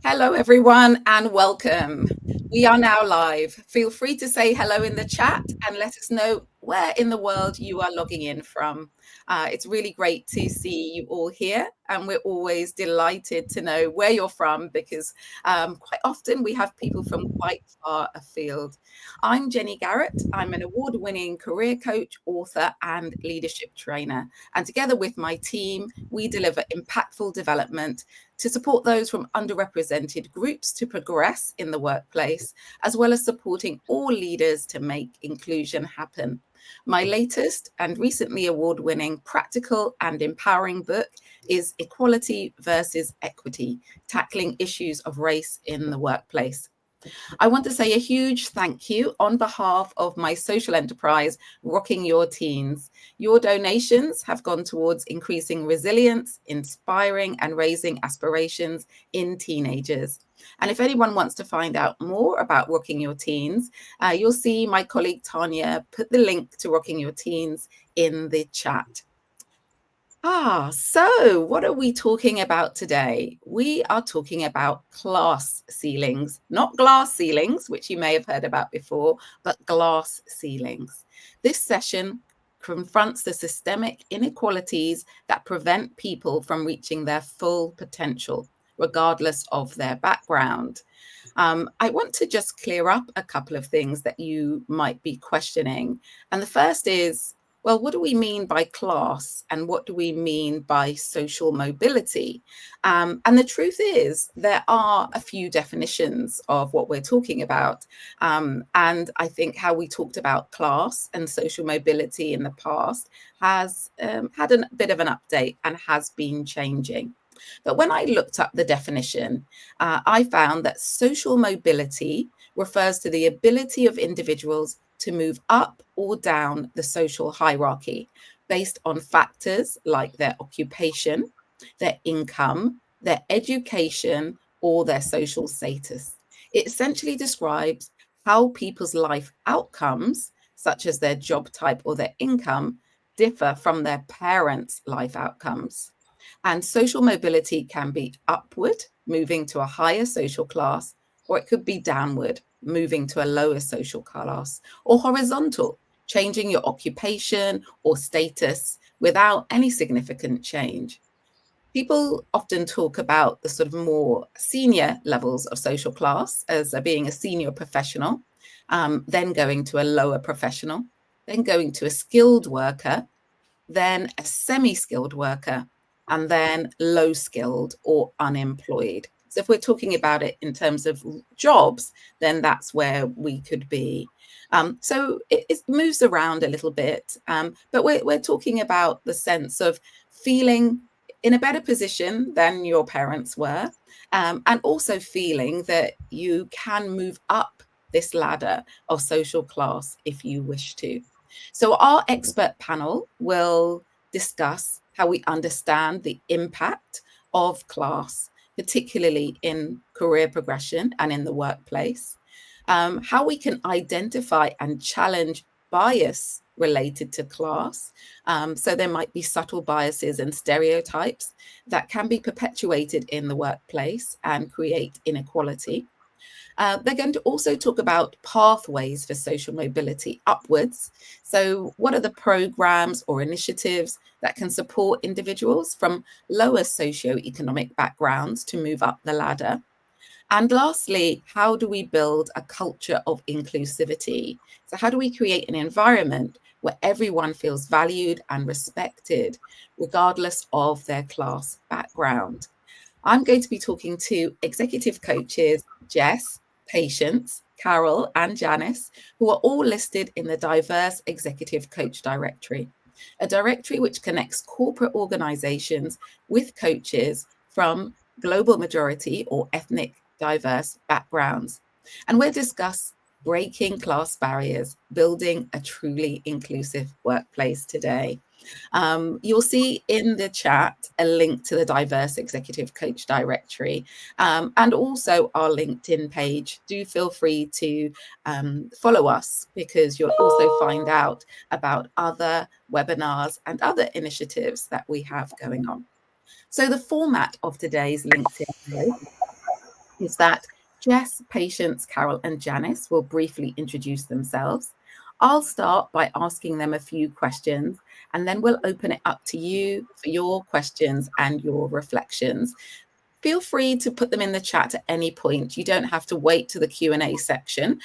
Hello, everyone, and welcome. We are now live. Feel free to say hello in the chat and let us know where in the world you are logging in from. It's really great to see you all here, and we're always delighted to know where you're from because quite often we have people from quite far afield. I'm Jenny Garrett. I'm an award-winning career coach, author, and leadership trainer. And together with my team, we deliver impactful development to support those from underrepresented groups to progress in the workplace, as well as supporting all leaders to make inclusion happen. My latest and recently award-winning practical and empowering book is Equality versus Equity, Tackling Issues of Race in the Workplace. I want to say a huge thank you on behalf of my social enterprise, Rocking Your Teens. Your donations have gone towards increasing resilience, inspiring and raising aspirations in teenagers. And if anyone wants to find out more about Rocking Your Teens, you'll see my colleague Tanya put the link to Rocking Your Teens in the chat. So what are we talking about today? We are talking about class ceilings, not glass ceilings, which you may have heard about before, but glass ceilings. This session confronts the systemic inequalities that prevent people from reaching their full potential, regardless of their background. I want to just clear up a couple of things that you might be questioning. And the first is, well, what do we mean by class and what do we mean by social mobility? And the truth is, there are a few definitions of what we're talking about. And I think how we talked about class and social mobility in the past has had a bit of an update and has been changing. But when I looked up the definition, I found that social mobility refers to the ability of individuals to move up or down the social hierarchy based on factors like their occupation, their income, their education, or their social status. It essentially describes how people's life outcomes, such as their job type or their income, differ from their parents' life outcomes. And social mobility can be upward, moving to a higher social class, or it could be downward, moving to a lower social class, or horizontal, changing your occupation or status without any significant change. People often talk about the sort of more senior levels of social class as being a senior professional, then going to a lower professional, then going to a skilled worker, then a semi-skilled worker, and then low skilled or unemployed. So if we're talking about it in terms of jobs, then that's where we could be. So it moves around a little bit, but we're talking about the sense of feeling in a better position than your parents were, and also feeling that you can move up this ladder of social class if you wish to. So our expert panel will discuss how we understand the impact of class, particularly in career progression and in the workplace, how we can identify and challenge bias related to class. So there might be subtle biases and stereotypes that can be perpetuated in the workplace and create inequality. They're going to also talk about pathways for social mobility upwards. So what are the programs or initiatives that can support individuals from lower socioeconomic backgrounds to move up the ladder? And lastly, how do we build a culture of inclusivity? So how do we create an environment where everyone feels valued and respected, regardless of their class background? I'm going to be talking to executive coaches, Jess, Patience, Carol, and Janice, who are all listed in the Diverse Executive Coach Directory. a directory which connects corporate organizations with coaches from global majority or ethnic diverse backgrounds. And we'll discuss breaking class barriers, building a truly inclusive workplace today. You'll see in the chat a link to the Diverse Executive Coach Directory and also our LinkedIn page. Do feel free to follow us, because you'll also find out about other webinars and other initiatives that we have going on. So the format of today's LinkedIn Live is that Jess, Patience, Carol, and Janice will briefly introduce themselves. I'll start by asking them a few questions, and then we'll open it up to you for your questions and your reflections. Feel free to put them in the chat at any point. You don't have to wait to the Q&A section,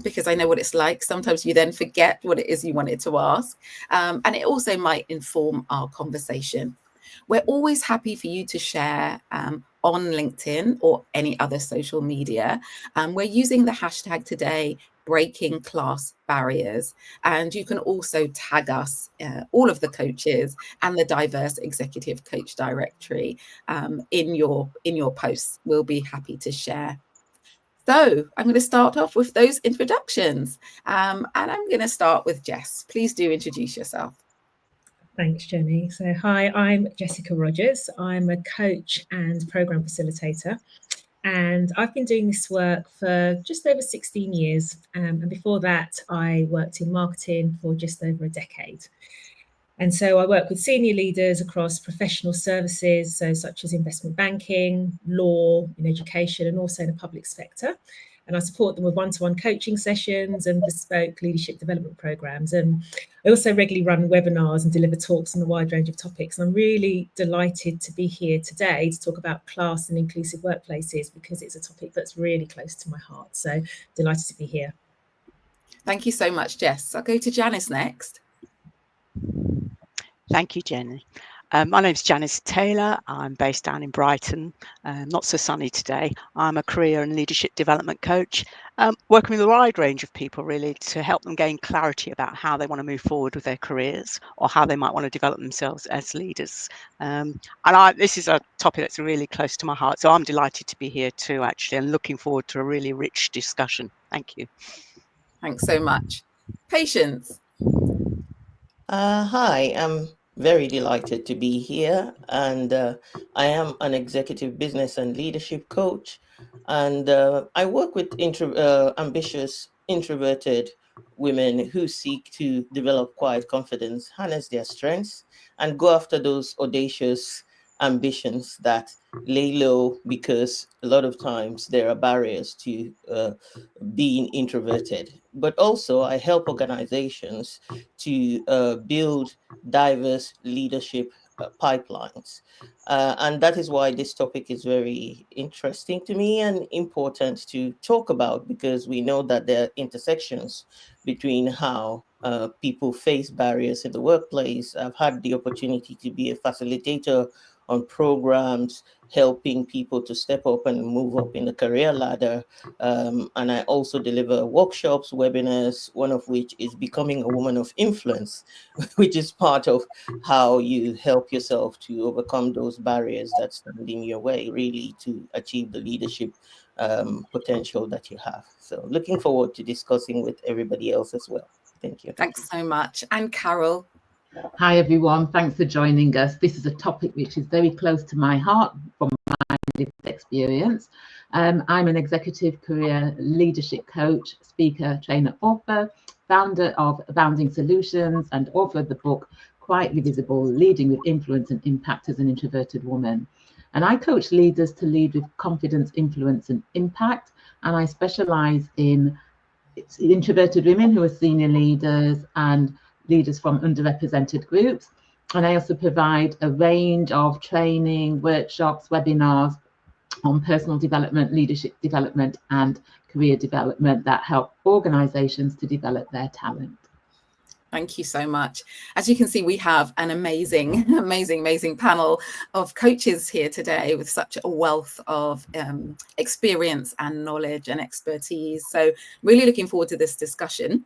because I know what it's like. Sometimes you then forget what it is you wanted to ask, and it also might inform our conversation. We're always happy for you to share on LinkedIn or any other social media. We're using the hashtag today, breaking class barriers. And you can also tag us, all of the coaches and the Diverse Executive Coach Directory in your posts. We'll be happy to share. So I'm going to start off with those introductions. And I'm going to start with Jess. Please do introduce yourself. Thanks, Jenny. So hi, I'm Jessica Rogers. I'm a coach and program facilitator, and I've been doing this work for just over 16 years. And before that, I worked in marketing for just over a decade. And so I work with senior leaders across professional services, so such as investment banking, law, in education, and also in the public sector. And I support them with one-to-one coaching sessions and bespoke leadership development programs. And I also regularly run webinars and deliver talks on a wide range of topics. And I'm really delighted to be here today to talk about class and inclusive workplaces, because it's a topic that's really close to my heart. So delighted to be here. Thank you so much, Jess. I'll go to Janice next. Thank you, Jenny. My name's Janice Taylor. I'm based down in Brighton, not so sunny today. I'm a career and leadership development coach, working with a wide range of people really to help them gain clarity about how they want to move forward with their careers or how they might want to develop themselves as leaders. This is a topic that's really close to my heart, so I'm delighted to be here too, actually, and looking forward to a really rich discussion. Thank you. Thanks so much. Patience. Hi, I'm very delighted to be here, and I am an executive business and leadership coach, and I work with ambitious, introverted women who seek to develop quiet confidence, harness their strengths, and go after those audacious ambitions that lay low, because a lot of times there are barriers to being introverted. But also, I help organizations to build diverse leadership pipelines. And that is why this topic is very interesting to me and important to talk about, because we know that there are intersections between how people face barriers in the workplace. I've had the opportunity to be a facilitator on programs helping people to step up and move up in the career ladder. And I also deliver workshops, webinars, one of which is Becoming a Woman of Influence, which is part of how you help yourself to overcome those barriers that stand in your way, really, to achieve the leadership potential that you have. So looking forward to discussing with everybody else as well. Thank you. Thanks so much. And Carol. Hi, everyone. Thanks for joining us. This is a topic which is very close to my heart from my lived experience. I'm an executive career leadership coach, speaker, trainer, author, founder of Abounding Solutions, and author of the book, Quietly Visible, Leading with Influence and Impact as an Introverted Woman. And I coach leaders to lead with confidence, influence, and impact. And I specialize in introverted women who are senior leaders and leaders from underrepresented groups. And I also provide a range of training, workshops, webinars on personal development, leadership development, and career development that help organizations to develop their talent. Thank you so much. As you can see, we have an amazing panel of coaches here today with such a wealth of experience and knowledge and expertise. So really looking forward to this discussion.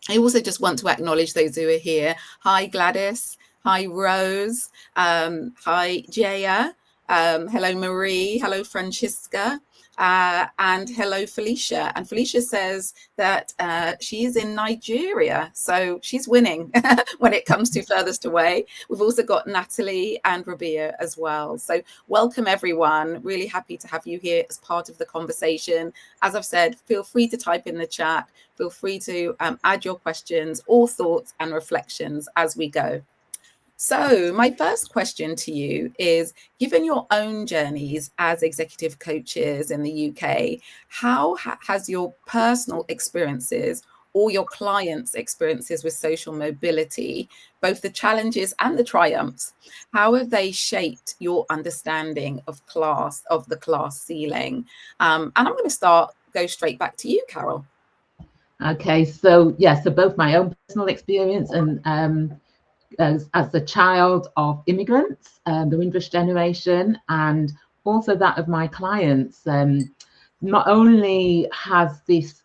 I also just want to acknowledge those who are here. Hi, Gladys. Hi, Rose. Hi, Jaya. Hello, Marie. Hello, Francisca. And hello, Felicia. And Felicia says that she is in Nigeria, so she's winning when it comes to furthest away. We've also got Natalie and Rabia as well. So welcome, everyone. Really happy to have you here as part of the conversation. As I've said, feel free to type in the chat. Feel free to add your questions or thoughts and reflections as we go. So my first question to you is, given your own journeys as executive coaches in the UK, how has your personal experiences or your clients' experiences with social mobility, both the challenges and the triumphs, how have they shaped your understanding of the class ceiling? And I'm going to go straight back to you, Carol. Okay, so yeah, so both my own personal experience and as a child of immigrants, the Windrush generation, and also that of my clients. Not only has these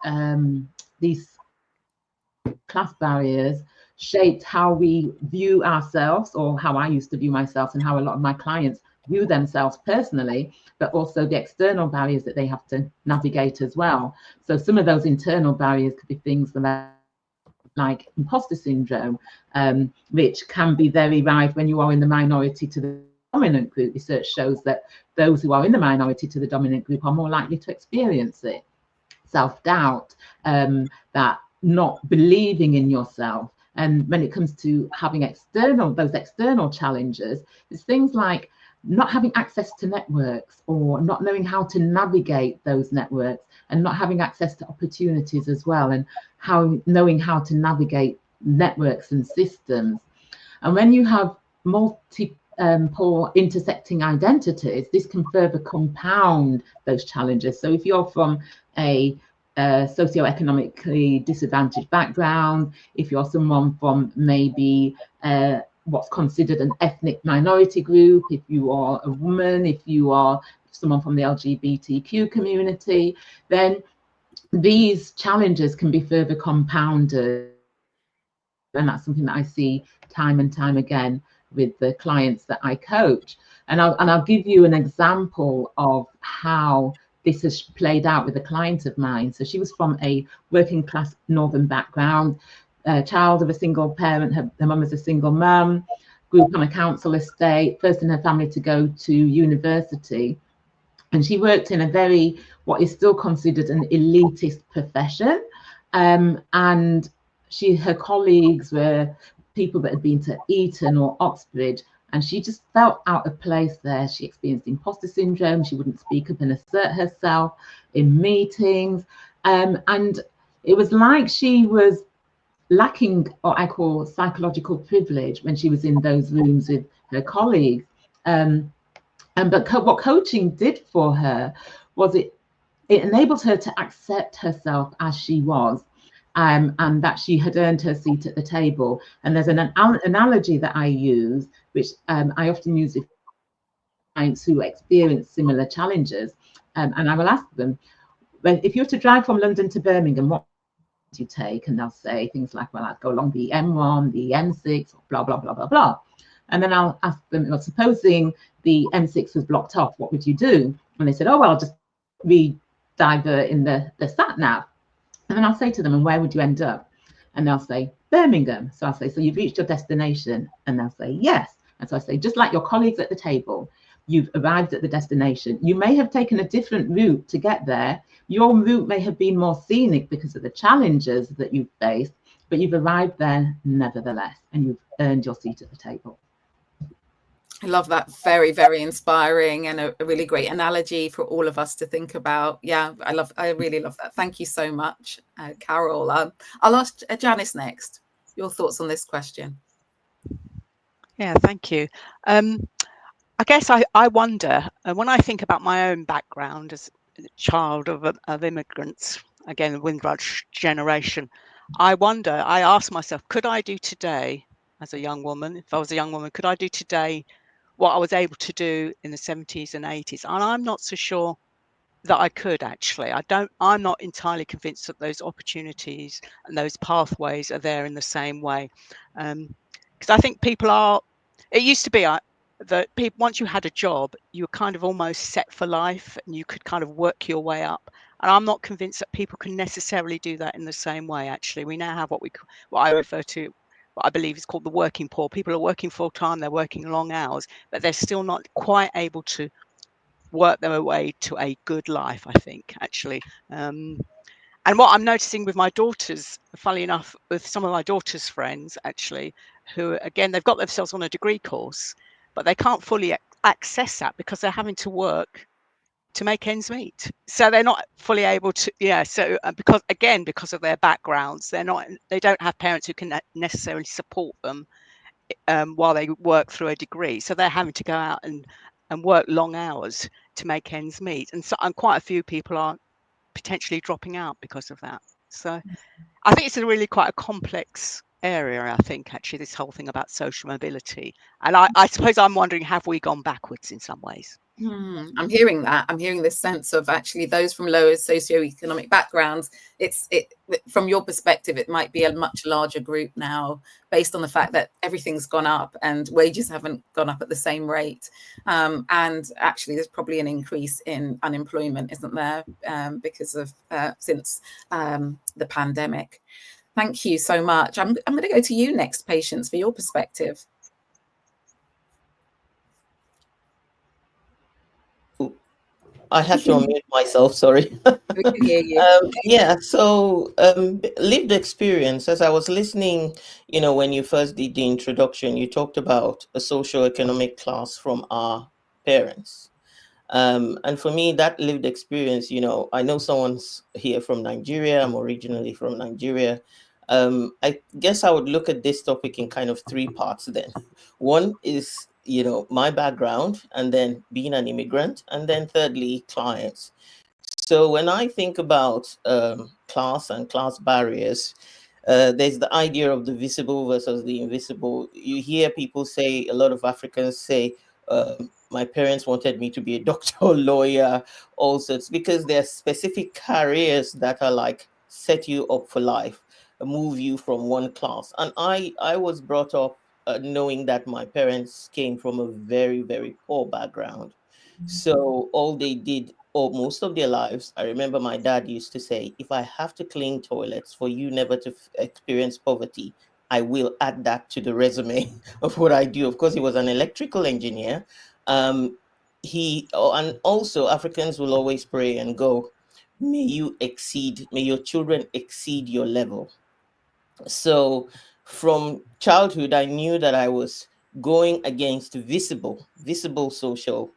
class barriers shaped how we view ourselves, or how I used to view myself, and how a lot of my clients view themselves personally, but also the external barriers that they have to navigate as well. So some of those internal barriers could be things like imposter syndrome, which can be very rife when you are in the minority to the dominant group. Research shows that those who are in the minority to the dominant group are more likely to experience it. Self-doubt, that not believing in yourself. And when it comes to having those external challenges, it's things like not having access to networks, or not knowing how to navigate those networks, and not having access to opportunities as well, and knowing how to navigate networks and systems. And when you have multiple intersecting identities, this can further compound those challenges. So if you're from a socioeconomically disadvantaged background, if you're someone from maybe what's considered an ethnic minority group, if you are a woman, if you are someone from the LGBTQ community, then these challenges can be further compounded. And that's something that I see time and time again with the clients that I coach. And I'll give you an example of how this has played out with a client of mine. So she was from a working class northern background, child of a single parent. Her mum was a single mum, grew up on a council estate, first in her family to go to university. And she worked in what is still considered an elitist profession. And her colleagues were people that had been to Eton or Oxbridge, and she just felt out of place there. She experienced imposter syndrome. She wouldn't speak up and assert herself in meetings. And it was like she was lacking what I call psychological privilege when she was in those rooms with her colleagues. But what coaching did for her was it enabled her to accept herself as she was, and that she had earned her seat at the table. And there's an analogy that I use, which I often use with clients who experience similar challenges. And I will ask them, if you were to drive from London to Birmingham, what would you take? And they'll say things like, well, I'd go along the M1, the M6, blah, blah, blah, blah, blah. And then I'll ask them, well, supposing the M6 was blocked off, what would you do? And they said, oh, well, I'll just divert in the sat nav. And then I'll say to them, and where would you end up? And they'll say, Birmingham. So I'll say, so you've reached your destination? And they'll say, yes. And so I say, just like your colleagues at the table, you've arrived at the destination. You may have taken a different route to get there. Your route may have been more scenic because of the challenges that you've faced, but you've arrived there nevertheless, and you've earned your seat at the table. I love that. Very, very inspiring, and a really great analogy for all of us to think about. Yeah, I really love that. Thank you so much, Carol. I'll ask Janice next. Your thoughts on this question? Yeah, thank you. I guess I wonder, when I think about my own background as a child of immigrants, again, the Windrush generation, I ask myself, could I do today as a young woman, if I was a young woman, could I do today what I was able to do in the 70s and 80s? And I'm not so sure that I could actually. I'm not entirely convinced that those opportunities and those pathways are there in the same way. Because I think people are, it used to be that people, once you had a job, you were kind of almost set for life and you could kind of work your way up. And I'm not convinced that people can necessarily do that in the same way, actually. We now have what I refer to, what I believe is called the working poor. People are working full time, they're working long hours, but they're still not quite able to work their way to a good life, I think, actually. And what I'm noticing with my daughters, funnily enough, with some of my daughter's friends, actually, who, again, they've got themselves on a degree course, but they can't fully access that because they're having to work to make ends meet. So they're not fully able to, so because of their backgrounds, they don't have parents who can necessarily support them while they work through a degree. So they're having to go out and work long hours to make ends meet. And quite a few people are potentially dropping out because of that. So I think it's a really quite a complex area, I think, actually, this whole thing about social mobility. And I suppose I'm wondering, have we gone backwards in some ways? I'm hearing that. I'm hearing this sense of actually those from lower socioeconomic backgrounds. From your perspective, it might be a much larger group now, based on the fact that everything's gone up and wages haven't gone up at the same rate. And actually, there's probably an increase in unemployment, isn't there, because of since the pandemic. Thank you so much. I'm going to go to you next, Patience, for your perspective. I have to unmute myself, sorry. We can hear you. Yeah, so lived experience, as I was listening, when you first did the introduction, you talked about a socioeconomic class from our parents. And for me, that lived experience, I know someone's here from Nigeria. I'm originally from Nigeria. I guess I would look at this topic in kind of three parts then. One is, my background, and then being an immigrant, and then thirdly, clients. So when I think about class and class barriers, there's the idea of the visible versus the invisible. You hear people say, a lot of Africans say, my parents wanted me to be a doctor or lawyer, all sorts, because there are specific careers that are like set you up for life, move you from one class. And I was brought up knowing that my parents came from a very, very poor background. So all they did, or most of their lives, I remember my dad used to say, if I have to clean toilets for you never to experience poverty, I will add that to the resume of what I do. Of course, he was an electrical engineer. And also Africans will always pray and go, may your children exceed your level. So from childhood, I knew that I was going against visible social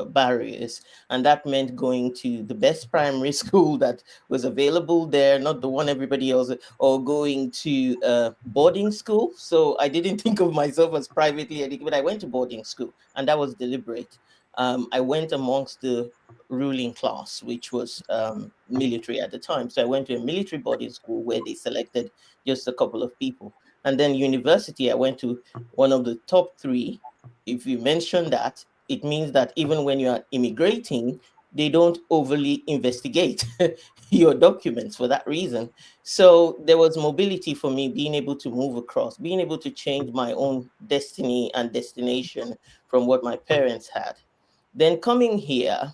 barriers, and that meant going to the best primary school that was available there, not the one everybody else, or going to boarding school. So I didn't think of myself as privately educated, but I went to boarding school, and that was deliberate. I went amongst the ruling class, which was military at the time. So I went to a military boarding school where they selected just a couple of people. And then university, I went to one of the top three. If you mention that, it means that even when you are immigrating, they don't overly investigate your documents for that reason. So there was mobility for me, being able to move across, being able to change my own destiny and destination from what my parents had. Then coming here,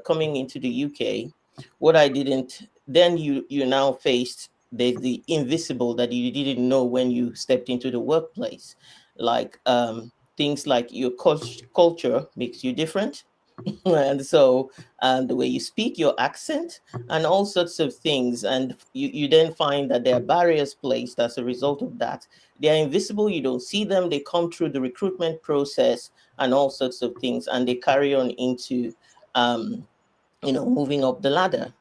coming into the UK, what I didn't, then you now faced the invisible that you didn't know when you stepped into the workplace, like things like your culture makes you different. And so the way you speak, your accent, and all sorts of things. And you then find that there are barriers placed as a result of that. They are invisible, you don't see them, they come through the recruitment process and all sorts of things, and they carry on into moving up the ladder.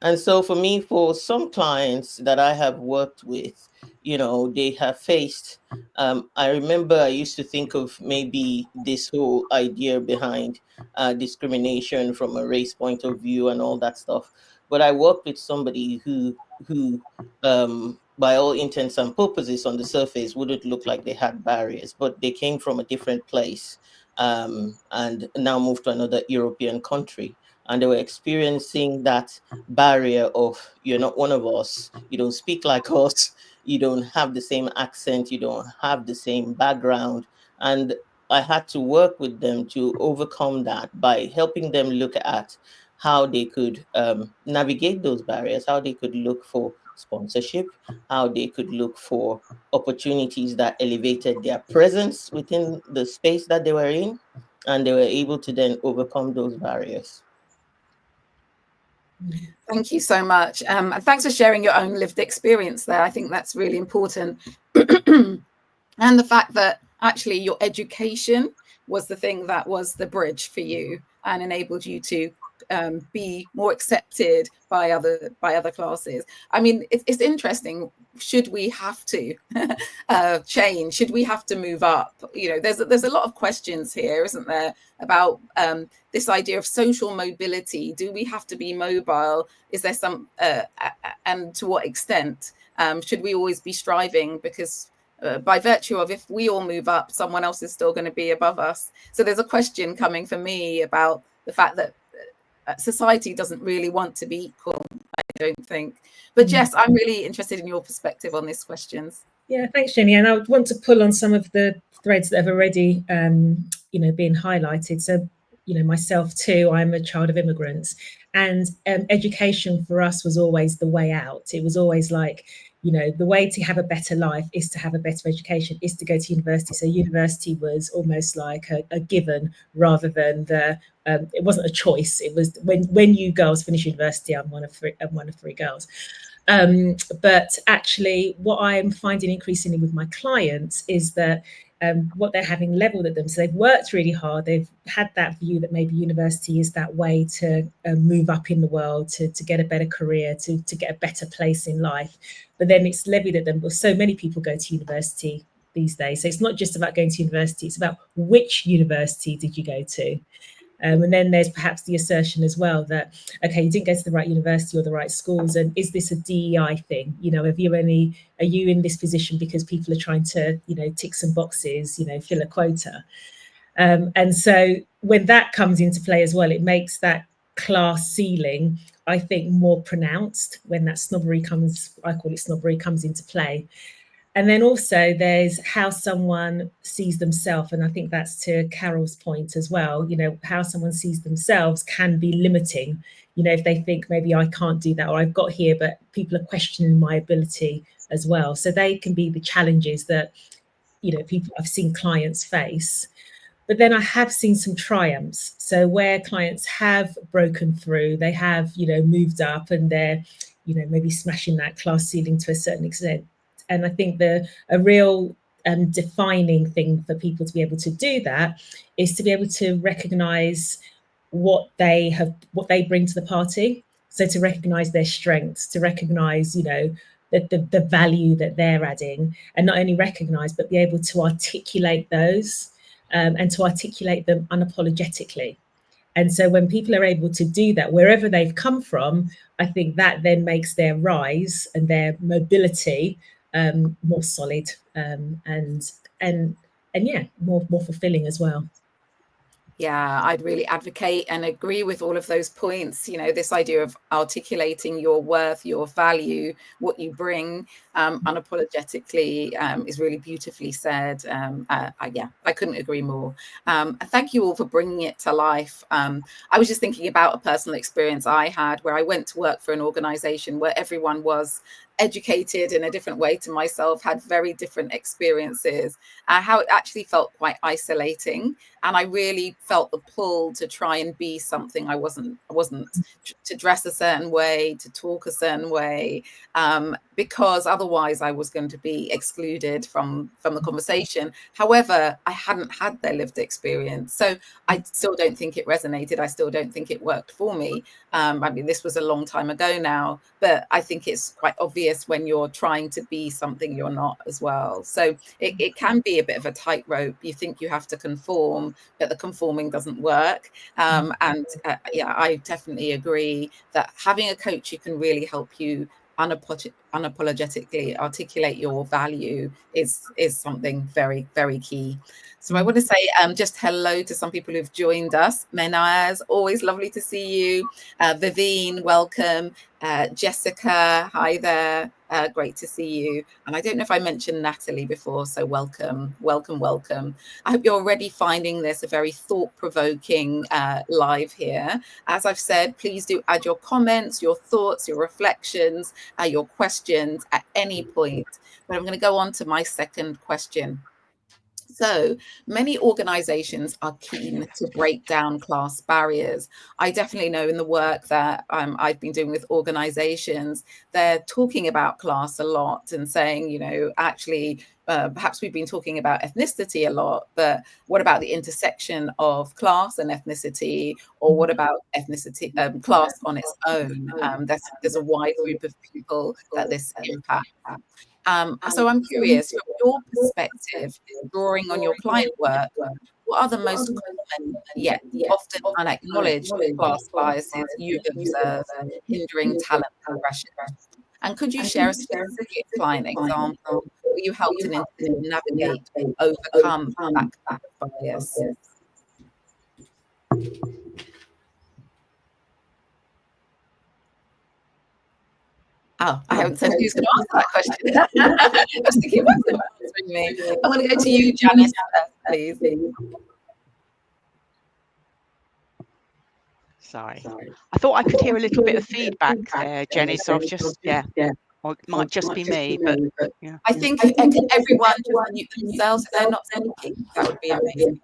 And so for me, for some clients that I have worked with, they have faced, I remember I used to think of maybe this whole idea behind discrimination from a race point of view and all that stuff. But I worked with somebody who by all intents and purposes on the surface wouldn't look like they had barriers, but they came from a different place and now moved to another European country. and they were experiencing that barrier of, you're not one of us, you don't speak like us, you don't have the same accent, you don't have the same background. And I had to work with them to overcome that by helping them look at how they could navigate those barriers, how they could look for sponsorship, how they could look for opportunities that elevated their presence within the space that they were in, and they were able to then overcome those barriers. Thank you so much. And thanks for sharing your own lived experience there. I think that's really important. And the fact that actually your education was the thing that was the bridge for you and enabled you to be more accepted by other classes. I mean, it's interesting. Should we have to change? Should we have to move up? You know, there's a lot of questions here, isn't there, about this idea of social mobility? Do we have to be mobile? Is there some and to what extent? Should we always be striving? Because by virtue of, if we all move up, someone else is still going to be above us. So there's a question coming for me about the fact that society doesn't really want to be equal, I don't think. But Jess, I'm really interested in your perspective on these questions. Yeah, thanks, Jenny. And I would want to pull on some of the threads that have already, been highlighted. So, myself too, I'm a child of immigrants, and education for us was always the way out. It was always like, the way to have a better life is to have a better education, is to go to university. So university was almost like a given rather than it wasn't a choice. It was when you girls finish university, I'm one of three girls. But actually, what I'm finding increasingly with my clients is that what they're having leveled at them. So they've worked really hard. They've had that view that maybe university is that way to move up in the world, to get a better career, to get a better place in life. But then it's levied at them. Well, so many people go to university these days. So it's not just about going to university. It's about which university did you go to? And then there's perhaps the assertion as well that, okay, you didn't go to the right university or the right schools, and is this a DEI thing? Are you in this position because people are trying to, tick some boxes, fill a quota? And so when that comes into play as well, it makes that class ceiling, I think, more pronounced when that snobbery comes, I call it snobbery, comes into play. And then also there's how someone sees themselves. And I think that's to Carol's point as well, how someone sees themselves can be limiting, if they think maybe I can't do that or I've got here, but people are questioning my ability as well. So they can be the challenges that, I've seen clients face. But then I have seen some triumphs. So where clients have broken through, they have, moved up and they're, maybe smashing that class ceiling to a certain extent. And I think a real defining thing for people to be able to do that is to be able to recognise what they bring to the party. So to recognise their strengths, to recognise, the value that they're adding, and not only recognise, but be able to articulate those and to articulate them unapologetically. And so when people are able to do that, wherever they've come from, I think that then makes their rise and their mobility more solid and yeah, more fulfilling as well. Yeah, I'd really advocate and agree with all of those points. This idea of articulating your worth, your value, what you bring unapologetically is really beautifully said. I couldn't agree more. Thank you all for bringing it to life. I was just thinking about a personal experience I had where I went to work for an organization where everyone was educated in a different way to myself, had very different experiences, how it actually felt quite isolating. And I really felt the pull to try and be something I wasn't, to dress a certain way, to talk a certain way, because otherwise I was going to be excluded from the conversation. However, I hadn't had their lived experience. So I still don't think it resonated. I still don't think it worked for me. I mean, this was a long time ago now, but I think it's quite obvious when you're trying to be something you're not as well. So it can be a bit of a tightrope. You think you have to conform, but the conforming doesn't work. I definitely agree that having a coach who can really help you unapologetically articulate your value is something very, very key. So I want to say just hello to some people who've joined us. Menaz, always lovely to see you. Vivine, welcome. Jessica, hi there. Great to see you. And I don't know if I mentioned Natalie before, so welcome, welcome, welcome. I hope you're already finding this a very thought-provoking live here. As I've said, please do add your comments, your thoughts, your reflections, your questions at any point. But I'm going to go on to my second question. So many organizations are keen to break down class barriers. I definitely know in the work that I've been doing with organizations, they're talking about class a lot and saying, you know, actually, perhaps we've been talking about ethnicity a lot, but what about the intersection of class and ethnicity? Or what about ethnicity, class on its own? There's a wide group of people that this impacts. So I'm curious, from your perspective, drawing on your client work, what are the most common yet often unacknowledged class biases you've observed hindering talent progression? And could you share a specific client example where you helped an individual navigate, overcome that kind of bias? Oh, I haven't said who's going to answer that question. I was thinking, what's the answering me? I'm going to go to you, Janice, please. Sorry. I thought I could hear a little bit of feedback there, Jenny, so I've just, or it might just be me, but yeah. I think everyone just mute themselves if they're not speaking. That would be amazing.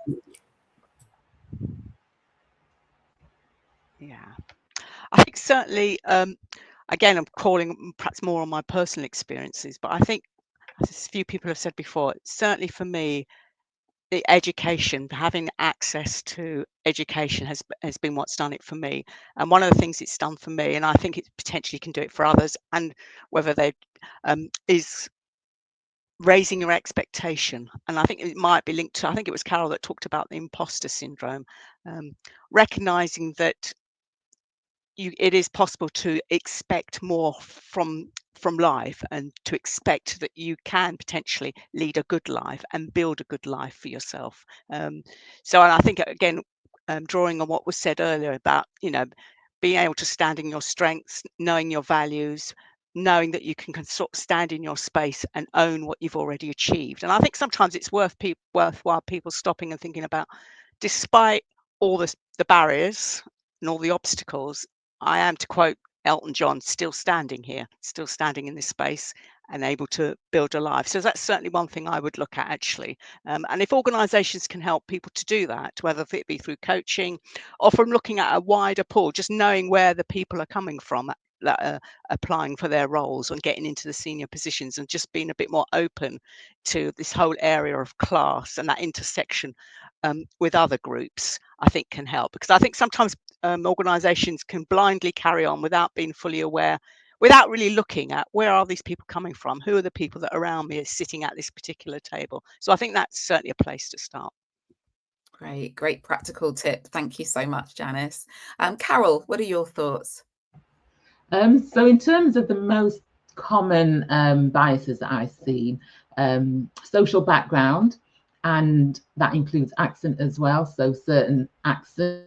Yeah. I think certainly, again, I'm calling perhaps more on my personal experiences, but I think, as a few people have said before, certainly for me, the education, having access to education has been what's done it for me. And one of the things it's done for me, and I think it potentially can do it for others, and whether they is raising your expectation. And I think it might be linked to, I think it was Carol that talked about the imposter syndrome, recognizing that it is possible to expect more from life, and to expect that you can potentially lead a good life and build a good life for yourself. So, and I think again, drawing on what was said earlier about, you know, being able to stand in your strengths, knowing your values, knowing that you can sort of stand in your space and own what you've already achieved. And I think sometimes it's worthwhile people stopping and thinking about, despite all the barriers and all the obstacles, I am, to quote Elton John, still standing here, still standing in this space and able to build a life. So that's certainly one thing I would look at, actually. And if organisations can help people to do that, whether it be through coaching or from looking at a wider pool, just knowing where the people are coming from that are applying for their roles and getting into the senior positions, and just being a bit more open to this whole area of class and that intersection with other groups, I think can help. Because I think sometimes organisations can blindly carry on without being fully aware, without really looking at where are these people coming from, who are the people that around me are sitting at this particular table. So I think that's certainly a place to start. Great practical tip. Thank you so much, Janice. Carol, what are your thoughts? So in terms of the most common biases that I've seen, social background, and that includes accent as well. So certain accents,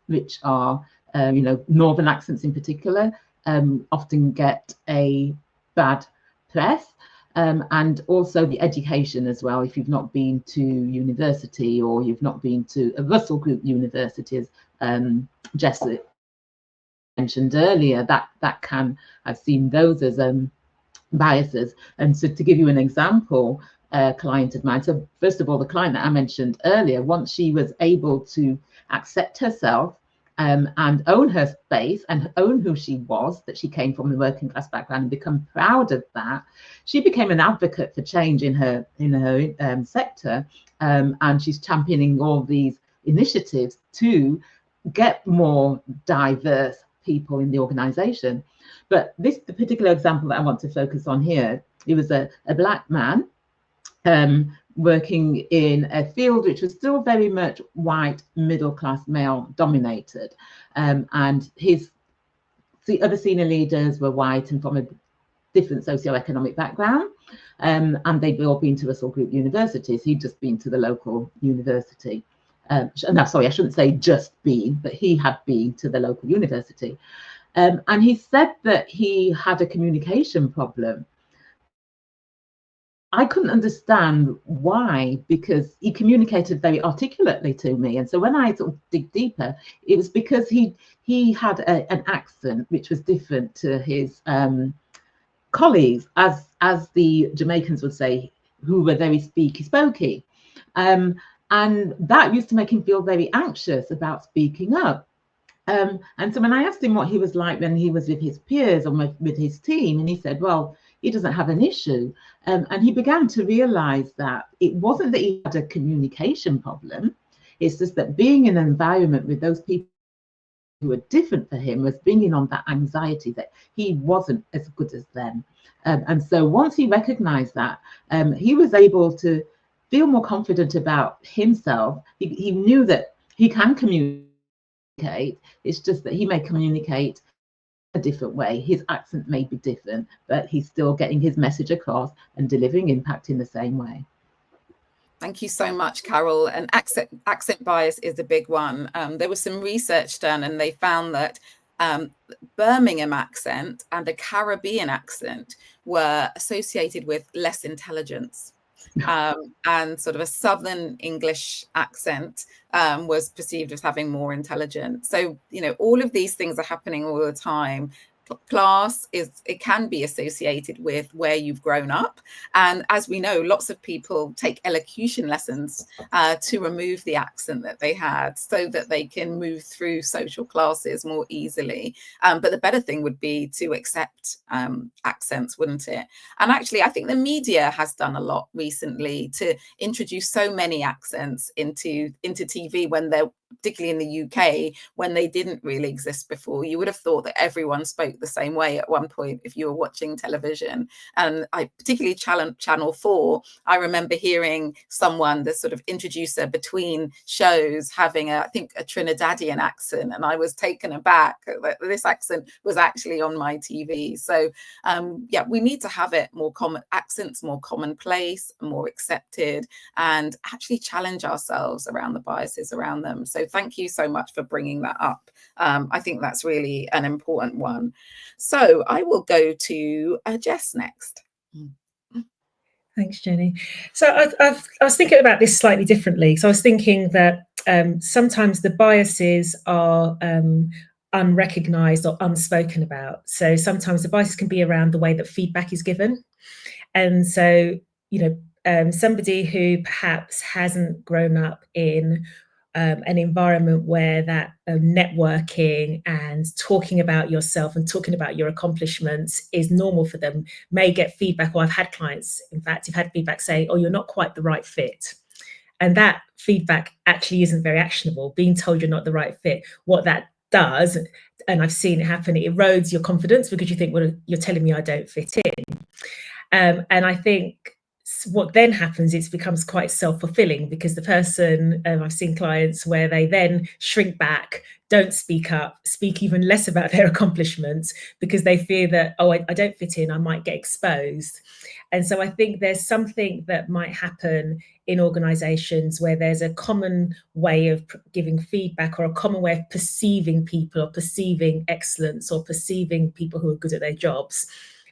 which are, you know, northern accents in particular, often get a bad press. And also the education as well. If you've not been to university, or you've not been to a Russell Group universities, Jessica mentioned earlier, that can, I've seen those as biases. And so to give you an example, a client of mine, so first of all, the client that I mentioned earlier, once she was able to accept herself and own her space and own who she was, that she came from the working class background, and become proud of that, she became an advocate for change in her sector, and she's championing all these initiatives to get more diverse people in the organization. But this particular example that I want to focus on here, it was a black man working in a field which was still very much white, middle class, male dominated, and his other senior leaders were white and from a different socioeconomic background, and they'd all been to Russell Group universities. He'd just been to the local university. No, sorry, I shouldn't say just been, but he had been to the local university. And he said that he had a communication problem. I couldn't understand why, because he communicated very articulately to me. And so when I sort of dig deeper, it was because he had an accent which was different to his colleagues, as the Jamaicans would say, who were very speaky. And that used to make him feel very anxious about speaking up. And so when I asked him what he was like when he was with his peers or with his team, and he said, well, he doesn't have an issue. And he began to realize that it wasn't that he had a communication problem. It's just that being in an environment with those people who were different for him was bringing on that anxiety that he wasn't as good as them. And so once he recognized that, he was able to feel more confident about himself. He knew that he can communicate. It's just that he may communicate a different way. His accent may be different, but he's still getting his message across and delivering impact in the same way. Thank you so much, Carol. And accent bias is a big one. There was some research done and they found that Birmingham accent and a Caribbean accent were associated with less intelligence. And sort of a Southern English accent was perceived as having more intelligence. So, all of these things are happening all the time. Class it can be associated with where you've grown up, and as we know, lots of people take elocution lessons to remove the accent that they had so that they can move through social classes more easily. But the better thing would be to accept accents, wouldn't it? And actually, I think the media has done a lot recently to introduce so many accents into TV, when they're particularly in the UK, when they didn't really exist before. You would have thought that everyone spoke the same way at one point if you were watching television. And I particularly Channel 4, I remember hearing someone, the sort of introducer between shows, having I think a Trinidadian accent, and I was taken aback that this accent was actually on my TV. So yeah, we need to have it more common, accents more commonplace, more accepted, and actually challenge ourselves around the biases around them. So thank you so much for bringing that up. I think that's really an important one. So I will go to Jess next. Thanks, Jenny. So I was thinking about this slightly differently. So I was thinking that sometimes the biases are unrecognized or unspoken about. So sometimes the biases can be around the way that feedback is given. And so, somebody who perhaps hasn't grown up in an environment where that networking and talking about yourself and talking about your accomplishments is normal for them may get feedback, or I've had clients, in fact, who've had feedback saying, oh, you're not quite the right fit. And that feedback actually isn't very actionable. Being told you're not the right fit, what that does, and I've seen it happen, it erodes your confidence because you think, well, you're telling me I don't fit in. And I think what then happens, it becomes quite self-fulfilling, because the person, I've seen clients where they then shrink back, don't speak up, speak even less about their accomplishments, because they fear that, oh, I don't fit in, I might get exposed. And so I think there's something that might happen in organizations where there's a common way of giving feedback, or a common way of perceiving people, or perceiving excellence, or perceiving people who are good at their jobs.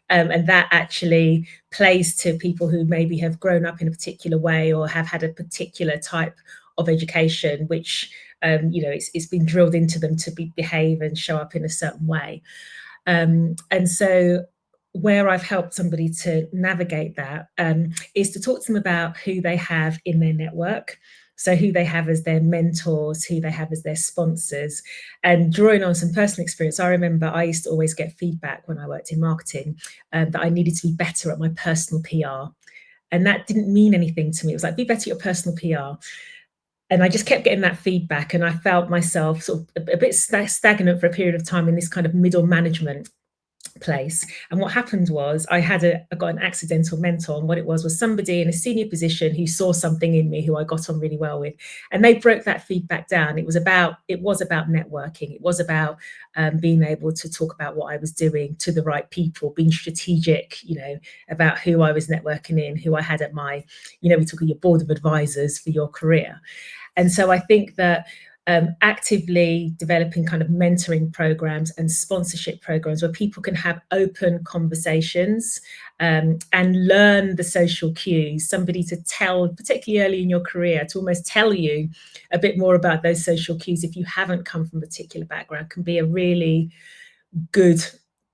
And that actually plays to people who maybe have grown up in a particular way, or have had a particular type of education, which, it's been drilled into them to behave and show up in a certain way. And so where I've helped somebody to navigate that is to talk to them about who they have in their network. So who they have as their mentors, who they have as their sponsors, and drawing on some personal experience. I remember I used to always get feedback when I worked in marketing that I needed to be better at my personal PR. And that didn't mean anything to me. It was like, be better at your personal PR. And I just kept getting that feedback, and I felt myself sort of a bit stagnant for a period of time in this kind of middle management. place. And what happened was I got an accidental mentor, and what it was somebody in a senior position who saw something in me, who I got on really well with, and they broke that feedback down. It was about networking. It was about being able to talk about what I was doing to the right people, being strategic, about who I was networking in, who I had at my, we talk of your board of advisors for your career. And so I think that actively developing kind of mentoring programs and sponsorship programs where people can have open conversations and learn the social cues, somebody to tell, particularly early in your career, to almost tell you a bit more about those social cues if you haven't come from a particular background, can be a really good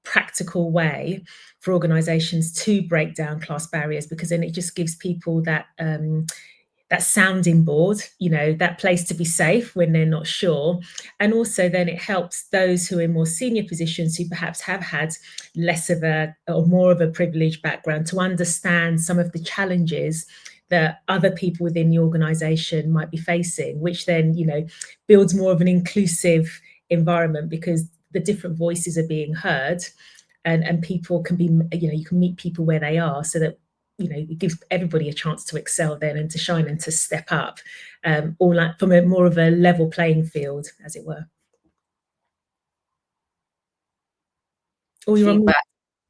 practical way for organizations to break down class barriers, because then it just gives people that sounding board, that place to be safe when they're not sure. And also then it helps those who are in more senior positions who perhaps have had less of or more of a privileged background to understand some of the challenges that other people within the organization might be facing, which then, builds more of an inclusive environment, because the different voices are being heard, and people can be, you can meet people where they are, so that it gives everybody a chance to excel then and to shine and to step up, all like from a more of a level playing field, as it were. Oh, you're on mute.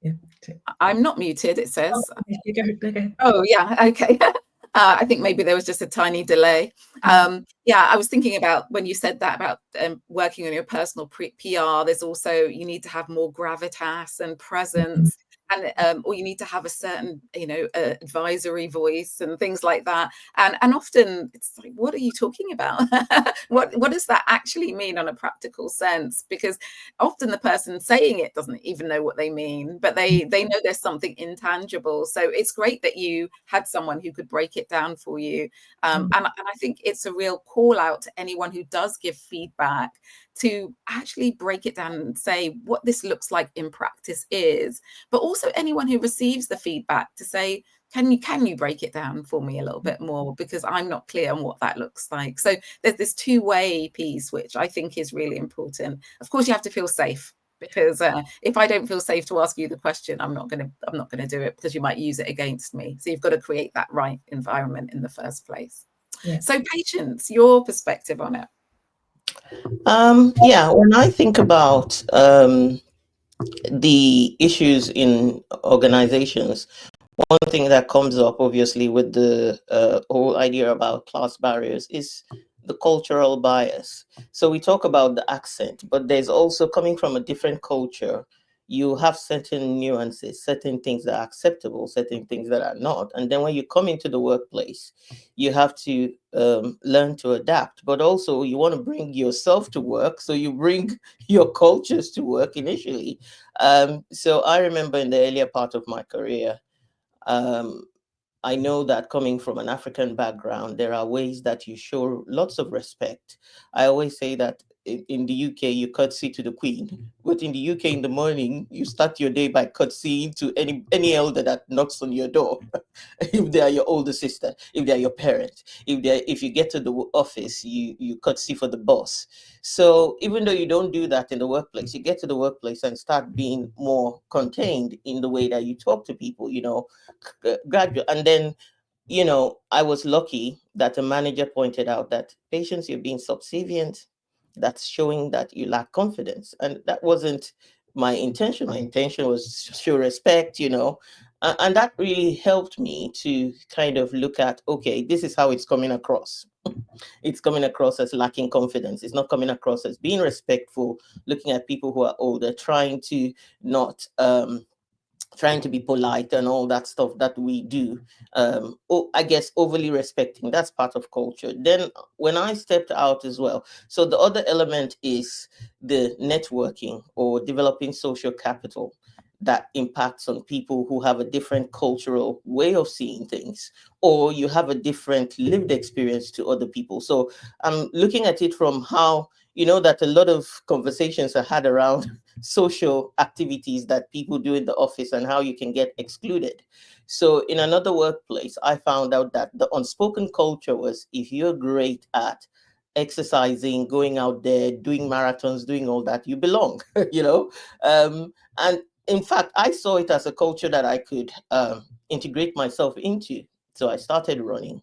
Yeah. I'm not muted, it says. Go. Oh, yeah, okay. I think maybe there was just a tiny delay. Yeah, I was thinking about when you said that about working on your personal PR, there's also, you need to have more gravitas and presence. And or you need to have a certain, advisory voice and things like that. And often it's like, what are you talking about? What does that actually mean on a practical sense? Because often the person saying it doesn't even know what they mean, but they know there's something intangible. So it's great that you had someone who could break it down for you. And I think it's a real call out to anyone who does give feedback to actually break it down and say what this looks like in practice is, but also anyone who receives the feedback to say, can you break it down for me a little bit more, because I'm not clear on what that looks like. So there's this two-way piece, which I think is really important. Of course, you have to feel safe, because if I don't feel safe to ask you the question, I'm not going to do it, because you might use it against me. So you've got to create that right environment in the first place. Yeah. So Patience, your perspective on it. Yeah, when I think about the issues in organizations, one thing that comes up obviously with the whole idea about class barriers is the cultural bias. So we talk about the accent, but there's also, coming from a different culture, you have certain nuances, certain things that are acceptable, certain things that are not. And then when you come into the workplace, you have to learn to adapt, but also you want to bring yourself to work. So you bring your cultures to work initially. So I remember in the earlier part of my career, I know that coming from an African background, there are ways that you show lots of respect. I always say that in the UK, you curtsy to the Queen, but in the UK in the morning, you start your day by curtsying to any elder that knocks on your door. If they are your older sister, if they are your parent, if you get to the office, you curtsy for the boss. So even though you don't do that in the workplace, you get to the workplace and start being more contained in the way that you talk to people, graduate. And then, I was lucky that a manager pointed out that, Patience, you're being subservient. That's showing that you lack confidence. And that wasn't my intention. My intention was to show respect, and that really helped me to kind of look at, okay, this is how it's coming across. It's coming across as lacking confidence. It's not coming across as being respectful, looking at people who are older, trying to not trying to be polite and all that stuff that we do. I guess overly respecting, that's part of culture. Then when I stepped out as well, so the other element is the networking or developing social capital that impacts on people who have a different cultural way of seeing things, or you have a different lived experience to other people. So I'm looking at it from how, that a lot of conversations are had around social activities that people do in the office and how you can get excluded. So in another workplace, I found out that the unspoken culture was, if you're great at exercising, going out there, doing marathons, doing all that, you belong, and in fact, I saw it as a culture that I could integrate myself into. So I started running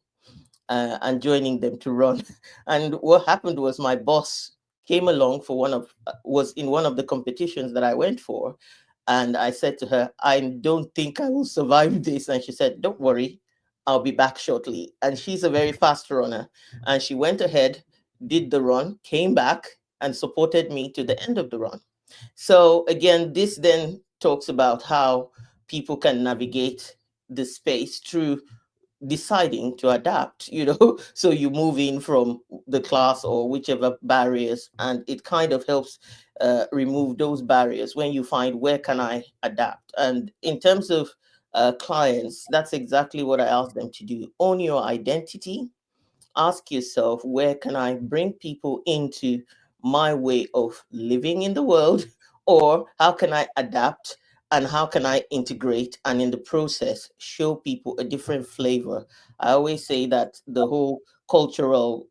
and joining them to run. And what happened was my boss came along for was in one of the competitions that I went for. And I said to her, I don't think I will survive this. And she said, don't worry, I'll be back shortly. And she's a very fast runner. And she went ahead, did the run, came back, and supported me to the end of the run. So again, this then talks about how people can navigate the space through deciding to adapt, so you move in from the class or whichever barriers, and it kind of helps remove those barriers when you find where can I adapt. And in terms of clients, that's exactly what I ask them to do. Own your identity. Ask yourself, where can I bring people into my way of living in the world? Or how can I adapt, and how can I integrate, and in the process show people a different flavor? I always say that the whole cultural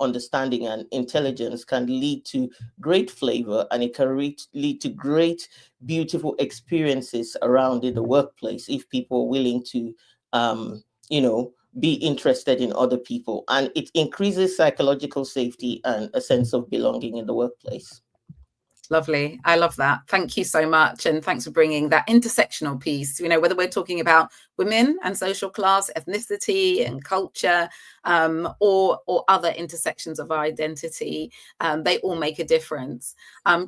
understanding and intelligence can lead to great flavor, and it can lead to great, beautiful experiences around in the workplace if people are willing to, you know, be interested in other people, and it increases psychological safety and a sense of belonging in the workplace. Lovely. I love that. Thank you so much. And thanks for bringing that intersectional piece, whether we're talking about women and social class, ethnicity and culture, or other intersections of identity, they all make a difference.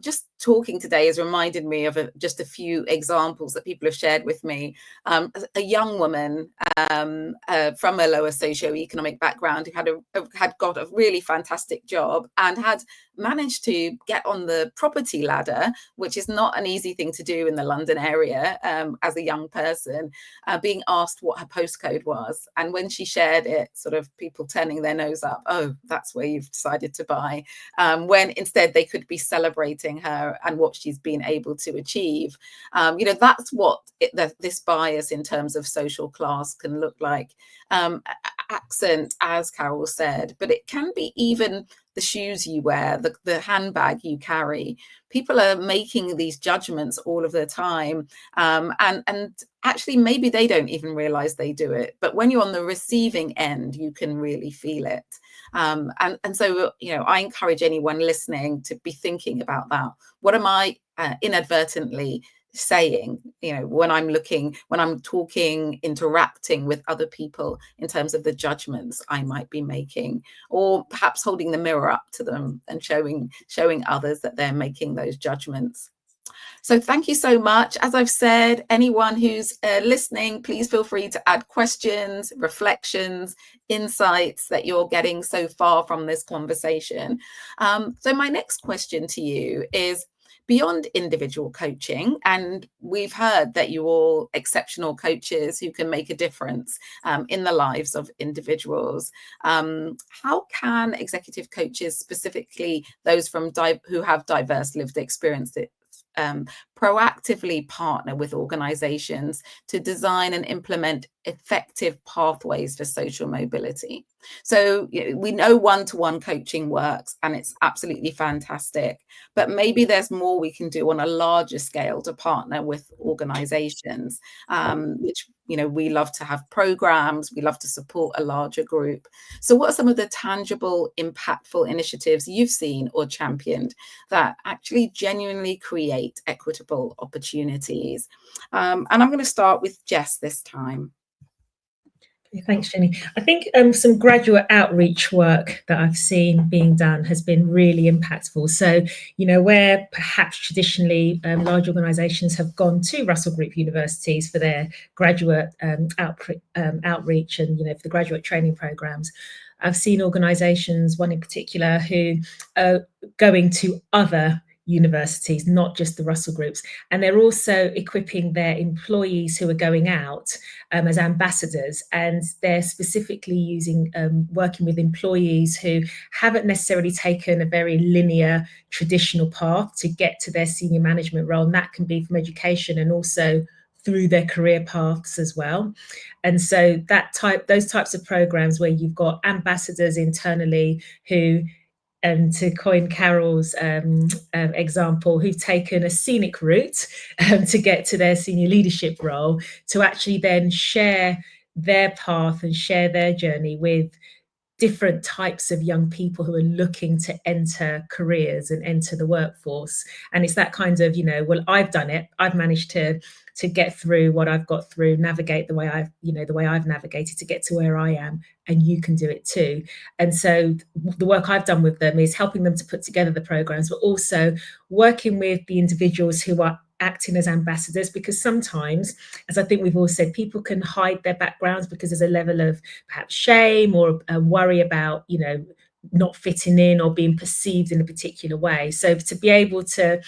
Just talking today has reminded me of just a few examples that people have shared with me. A young woman from a lower socioeconomic background who had got a really fantastic job and had managed to get on the property ladder, which is not an easy thing to do in the London area as a young person, being asked what her postcode was. And when she shared it, sort of people turning their nose up, oh, that's where you've decided to buy, when instead they could be celebrating her and what she's been able to achieve. That's what this bias in terms of social class can look like. Accent, as Carol said, but it can be even the shoes you wear, the handbag you carry. People are making these judgments all of the time. And actually, maybe they don't even realize they do it. But when you're on the receiving end, you can really feel it. And so, I encourage anyone listening to be thinking about that. What am I inadvertently saying, when I'm talking, interacting with other people in terms of the judgments I might be making, or perhaps holding the mirror up to them and showing others that they're making those judgments. So thank you so much. As I've said, anyone who's listening, please feel free to add questions, reflections, insights that you're getting so far from this conversation. So my next question to you is, beyond individual coaching, and we've heard that you're all exceptional coaches who can make a difference in the lives of individuals. How can executive coaches, specifically those who have diverse lived experiences, proactively partner with organizations to design and implement effective pathways for social mobility? So we know one-to-one coaching works and it's absolutely fantastic, but maybe there's more we can do on a larger scale to partner with organizations, which we love to have programs, we love to support a larger group. So what are some of the tangible, impactful initiatives you've seen or championed that actually genuinely create equitable opportunities? And I'm going to start with Jess this time. Thanks, Jenny. I think some graduate outreach work that I've seen being done has been really impactful. So, where perhaps traditionally large organisations have gone to Russell Group universities for their graduate outreach and, for the graduate training programmes, I've seen organisations, one in particular, who are going to other universities, not just the Russell Groups, and they're also equipping their employees who are going out as ambassadors, and they're specifically working with employees who haven't necessarily taken a very linear traditional path to get to their senior management role, and that can be from education and also through their career paths as well. And so those types of programs where you've got ambassadors internally who to coin Carol's example, who've taken a scenic route to get to their senior leadership role, to actually then share their path and share their journey with different types of young people who are looking to enter careers and enter the workforce. And it's that kind of, well, I've done it. I've managed to get through what I've got through, navigate the way I've navigated to get to where I am, and you can do it too. And so the work I've done with them is helping them to put together the programs, but also working with the individuals who are acting as ambassadors, because sometimes, as I think we've all said, people can hide their backgrounds because there's a level of perhaps shame or a worry about, not fitting in or being perceived in a particular way. So to be able to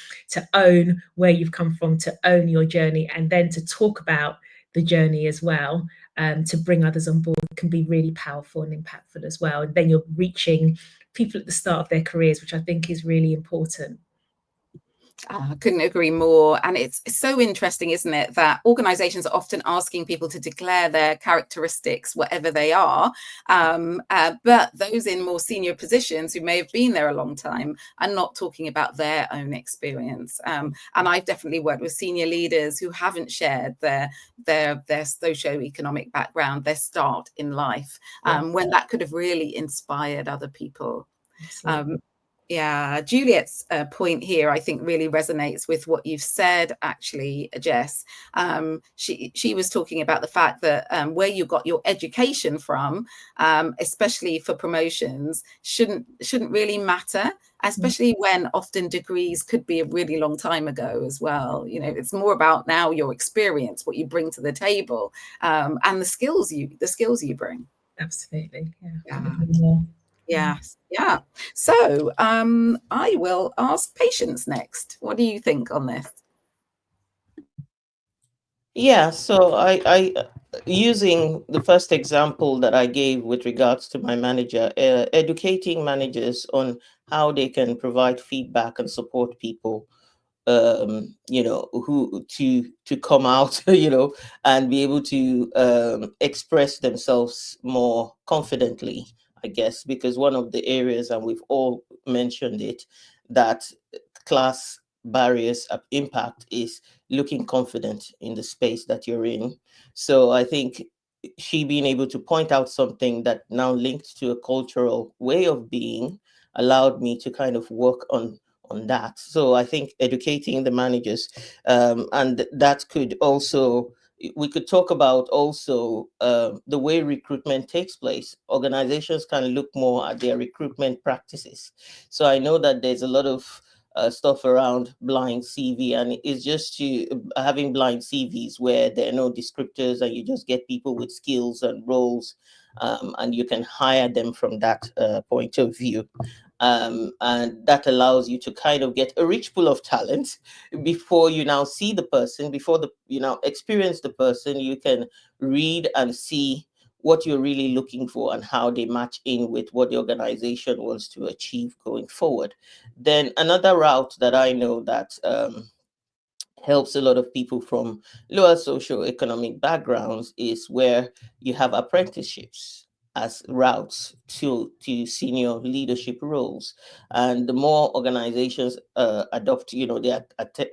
own where you've come from, to own your journey, and then to talk about the journey as well, to bring others on board, can be really powerful and impactful as well. And then you're reaching people at the start of their careers, which I think is really important. I couldn't agree more. And it's so interesting, isn't it, that organizations are often asking people to declare their characteristics, whatever they are. But those in more senior positions who may have been there a long time are not talking about their own experience. And I've definitely worked with senior leaders who haven't shared their socioeconomic background, their start in life, when that could have really inspired other people. Yeah, Juliet's point here, I think, really resonates with what you've said, actually, Jess. She was talking about the fact that where you got your education from, especially for promotions, shouldn't really matter, especially when often degrees could be a really long time ago as well. It's more about now your experience, what you bring to the table, and the skills you bring. Absolutely. Yeah. Yes. Yeah. So I will ask Patience next. What do you think on this? Yeah, so I using the first example that I gave with regards to my manager, educating managers on how they can provide feedback and support people, who to come out, and be able to express themselves more confidently, I guess, because one of the areas, and we've all mentioned it, that class barriers impact is looking confident in the space that you're in. So I think she being able to point out something that now linked to a cultural way of being allowed me to kind of work on that. So I think educating the managers, and that could also, we could talk about also the way recruitment takes place. Organizations can look more at their recruitment practices. So I know that there's a lot of stuff around blind CV, and it's just having blind CVs where there are no descriptors, and you just get people with skills and roles, and you can hire them from that point of view. And that allows you to kind of get a rich pool of talent before you now see the person, before you now experience the person. You can read and see what you're really looking for and how they match in with what the organization wants to achieve going forward. Then another route that I know that helps a lot of people from lower socioeconomic backgrounds is where you have apprenticeships as routes to senior leadership roles. And the more organizations adopt, the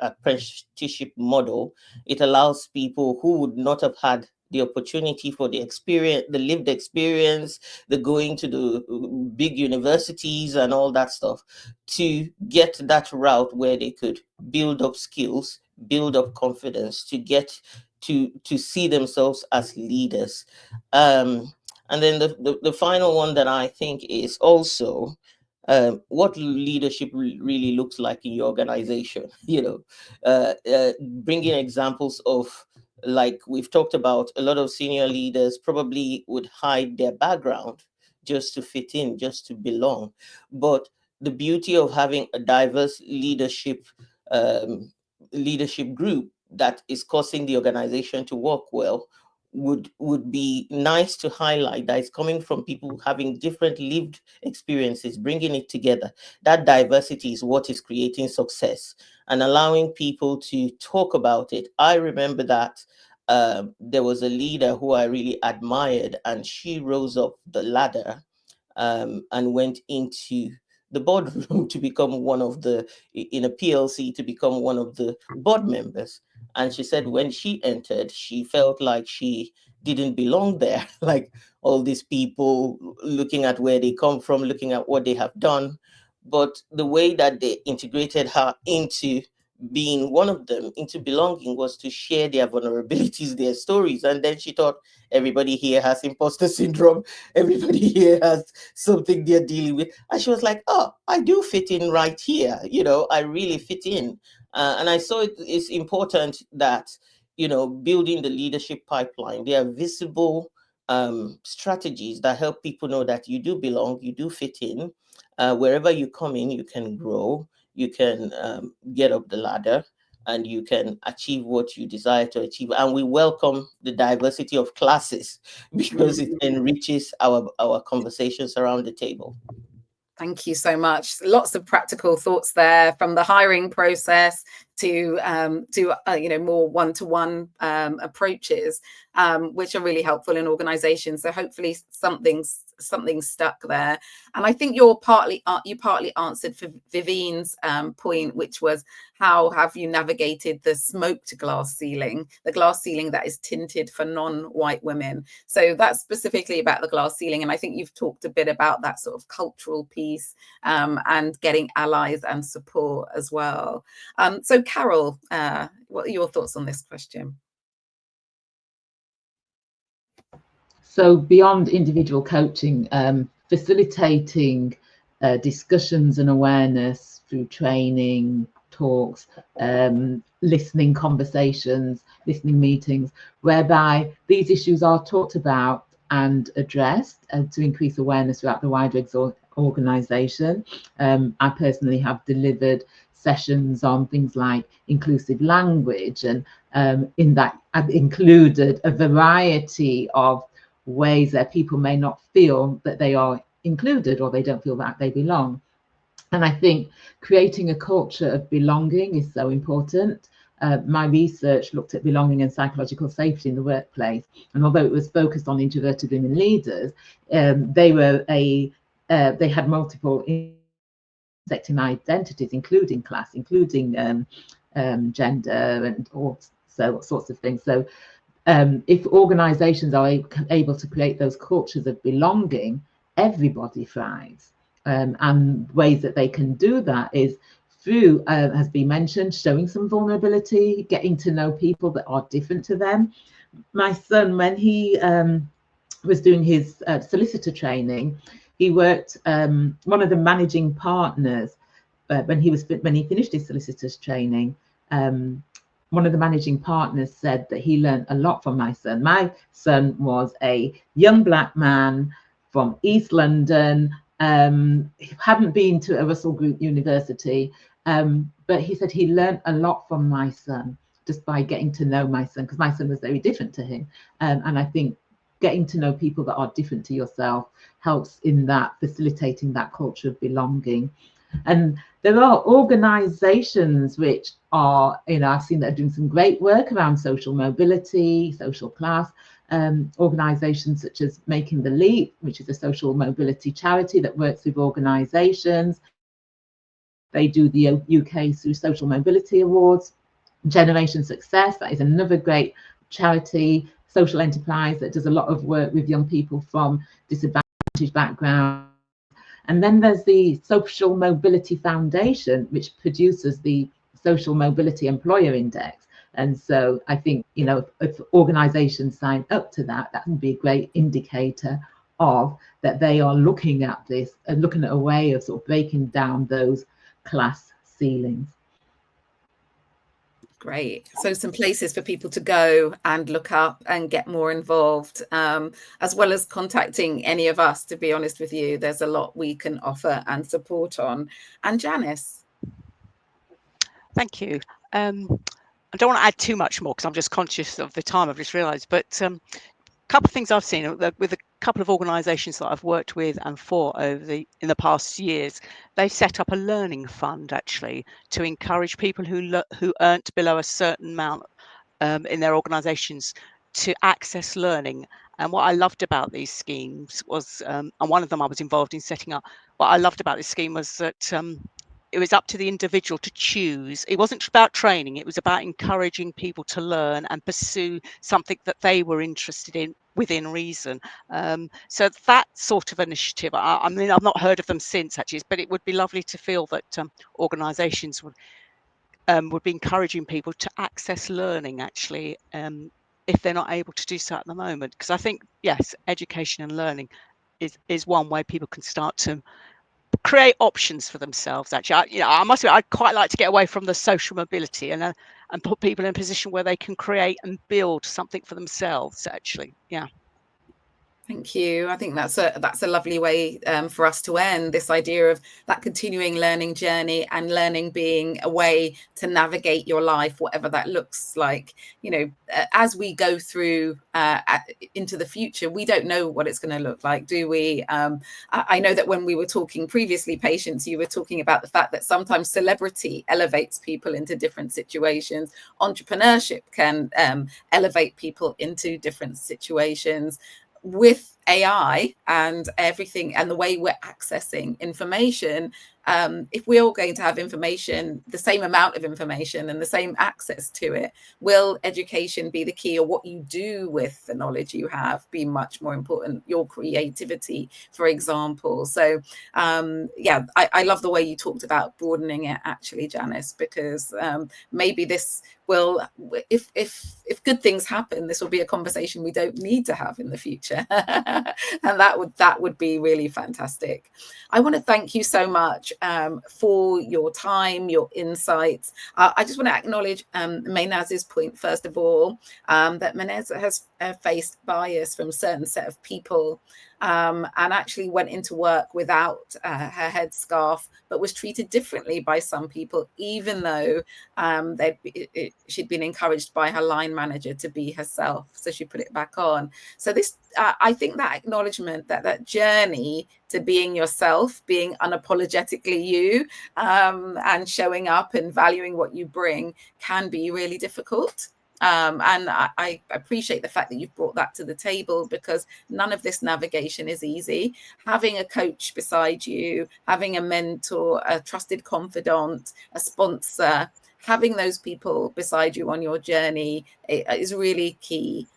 apprenticeship model, it allows people who would not have had the opportunity for the experience, the lived experience, the going to the big universities and all that stuff, to get that route where they could build up skills, build up confidence, to get to see themselves as leaders. And then the final one that I think is also what leadership really looks like in your organization. Bringing examples of, like we've talked about, a lot of senior leaders probably would hide their background just to fit in, just to belong. But the beauty of having a diverse leadership group that is causing the organization to work well would be nice to highlight, that is coming from people having different lived experiences, bringing it together. That diversity is what is creating success and allowing people to talk about it. I remember that there was a leader who I really admired, and she rose up the ladder and went into the boardroom to become one of the, in a PLC, to become one of the board members. And she said when she entered, she felt like she didn't belong there. Like all these people looking at where they come from, looking at what they have done. But the way that they integrated her into being one of them, into belonging, was to share their vulnerabilities, their stories. And then she thought, everybody here has imposter syndrome. Everybody here has something they're dealing with. And she was like, oh, I do fit in right here. You know, I really fit in. And I saw it's important that, you know, building the leadership pipeline, there are visible strategies that help people know that you do belong, you do fit in. Wherever you come in, you can grow, you can get up the ladder, and you can achieve what you desire to achieve. And we welcome the diversity of classes because it enriches our conversations around the table. Thank you so much. Lots of practical thoughts there, from the hiring process to you know, more one-to-one approaches, which are really helpful in organizations. So hopefully something's stuck there. And I think you partly answered for Vivienne's point, which was, how have you navigated the smoked glass ceiling, the glass ceiling that is tinted for non-white women? So that's specifically about the glass ceiling. And I think you've talked a bit about that sort of cultural piece, and getting allies and support as well. So Carol, what are your thoughts on this question? So beyond individual coaching, facilitating discussions and awareness through training, talks, listening conversations, listening meetings, whereby these issues are talked about and addressed to increase awareness throughout the wider organisation. I personally have delivered sessions on things like inclusive language, and in that I've included a variety of ways that people may not feel that they are included, or they don't feel that they belong. And I think creating a culture of belonging is so important. My research looked at belonging and psychological safety in the workplace, and although it was focused on introverted women leaders, they had multiple intersecting identities, including class, including gender, and all sorts of things. So if organizations are able to create those cultures of belonging, everybody thrives. And ways that they can do that is through, has been mentioned, showing some vulnerability, getting to know people that are different to them. My son, when he was doing his solicitor training, he worked, one of the managing partners, when he finished his solicitor's training, one of the managing partners said that he learned a lot from my son. My son was a young black man from East London, hadn't been to a Russell Group university, but he said he learned a lot from my son just by getting to know my son, because my son was very different to him. And I think getting to know people that are different to yourself helps in that, facilitating that culture of belonging. And there are organizations which are, you know, I've seen that are doing some great work around social mobility, social class. Organizations such as Making the Leap, which is a social mobility charity that works with organizations. They do the UK through Social Mobility Awards. Generation Success, that is another great charity, social enterprise that does a lot of work with young people from disadvantaged backgrounds. And then there's the Social Mobility Foundation, which produces the Social Mobility Employer Index. And so I think, you know, if organizations sign up to that, that can be a great indicator of that they are looking at this and looking at a way of sort of breaking down those class ceilings. Great. So some places for people to go and look up and get more involved, as well as contacting any of us. To be honest with you, there's a lot we can offer and support on. And Janice. Thank you. I don't want to add too much more because I'm just conscious of the time, I've just realised, but a couple of things I've seen with a couple of organisations that I've worked with and for in the past years. They set up a learning fund actually to encourage people who earned below a certain amount in their organisations to access learning. And what I loved about these schemes was, and one of them I was involved in setting up, what I loved about this scheme was that it was up to the individual to choose. It wasn't about training, it was about encouraging people to learn and pursue something that they were interested in within reason. So that sort of initiative, I mean, I've not heard of them since actually, but it would be lovely to feel that organisations would be encouraging people to access learning actually, if they're not able to do so at the moment. Because I think, yes, education and learning is one way people can start to create options for themselves. Actually, I must admit, I'd quite like to get away from the social mobility and put people in a position where they can create and build something for themselves. Actually, yeah. Thank you. I think that's a lovely way for us to end this idea of that continuing learning journey, and learning being a way to navigate your life, whatever that looks like. As we go through into the future, we don't know what it's going to look like, do we? I know that when we were talking previously, Patience, you were talking about the fact that sometimes celebrity elevates people into different situations. Entrepreneurship can elevate people into different situations. With AI and everything and the way we're accessing information, if we're all going to have information, the same amount of information and the same access to it, will education be the key, or what you do with the knowledge you have be much more important? Your creativity, for example. So I love the way you talked about broadening it, actually, Janice, because maybe this will, if good things happen, this will be a conversation we don't need to have in the future. And that would be really fantastic. I want to thank you so much for your time, your insights. I just want to acknowledge Maynaz's point, first of all, that Maynaz has faced bias from a certain set of people, and actually went into work without her headscarf, but was treated differently by some people, even though she'd been encouraged by her line manager to be herself. So she put it back on. So this, I think that acknowledgement, that journey to being yourself, being unapologetically you, and showing up and valuing what you bring, can be really difficult. And I appreciate the fact that you've brought that to the table, because none of this navigation is easy. Having a coach beside you, having a mentor, a trusted confidant, a sponsor, having those people beside you on your journey is really key.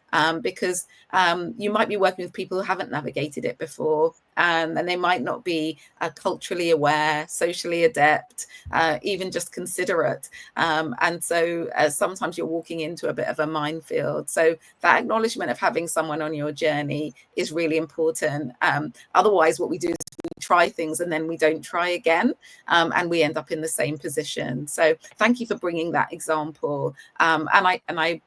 Because you might be working with people who haven't navigated it before, and they might not be culturally aware, socially adept, even just considerate. And so sometimes you're walking into a bit of a minefield. So that acknowledgement of having someone on your journey is really important. Otherwise, what we do is we try things and then we don't try again, and we end up in the same position. So thank you for bringing that example. And I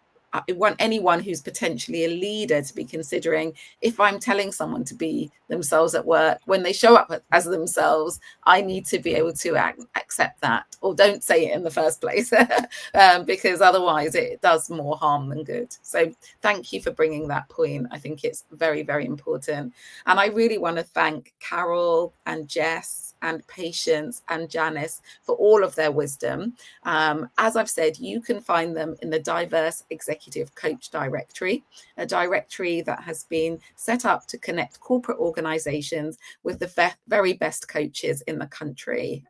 want anyone who's potentially a leader to be considering, if I'm telling someone to be themselves at work, when they show up as themselves, I need to be able to accept that, or don't say it in the first place, because otherwise it does more harm than good. So thank you for bringing that point. I think it's very, very important. And I really want to thank Carol and Jess and Patience and Janice for all of their wisdom. As I've said, you can find them in the Diverse Executive Coach Directory, a directory that has been set up to connect corporate organizations with the very best coaches in the country.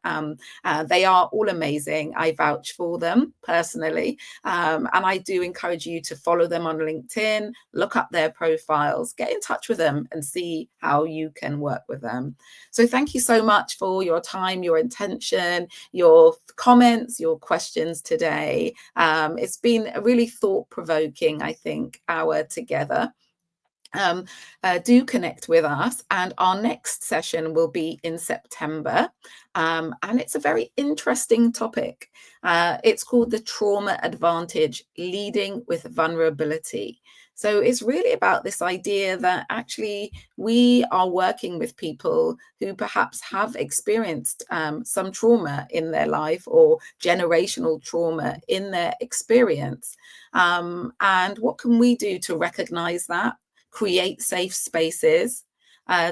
They are all amazing. I vouch for them personally. And I do encourage you to follow them on LinkedIn, look up their profiles, get in touch with them and see how you can work with them. So thank you so much for your time, your intention, your comments, your questions today. It's been a really thought-provoking, I think, hour together. Do connect with us, and our next session will be in September, and it's a very interesting topic. It's called the trauma advantage, leading with vulnerability. So it's really about this idea that actually we are working with people who perhaps have experienced some trauma in their life, or generational trauma in their experience. And what can we do to recognize that, create safe spaces,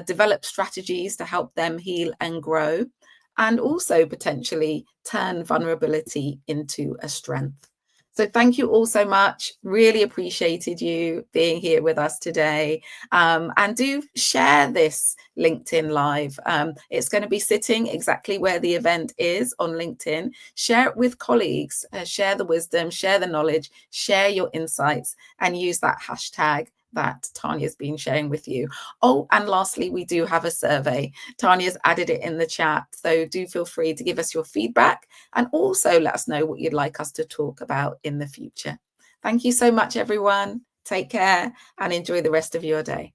develop strategies to help them heal and grow, and also potentially turn vulnerability into a strength? So thank you all so much. Really appreciated you being here with us today. And do share this LinkedIn Live. It's going to be sitting exactly where the event is on LinkedIn. Share it with colleagues, share the wisdom, share the knowledge, share your insights, and use that hashtag that Tanya's been sharing with you. Oh, and lastly, we do have a survey. Tanya's added it in the chat, so do feel free to give us your feedback and also let us know what you'd like us to talk about in the future. Thank you so much, everyone. Take care and enjoy the rest of your day.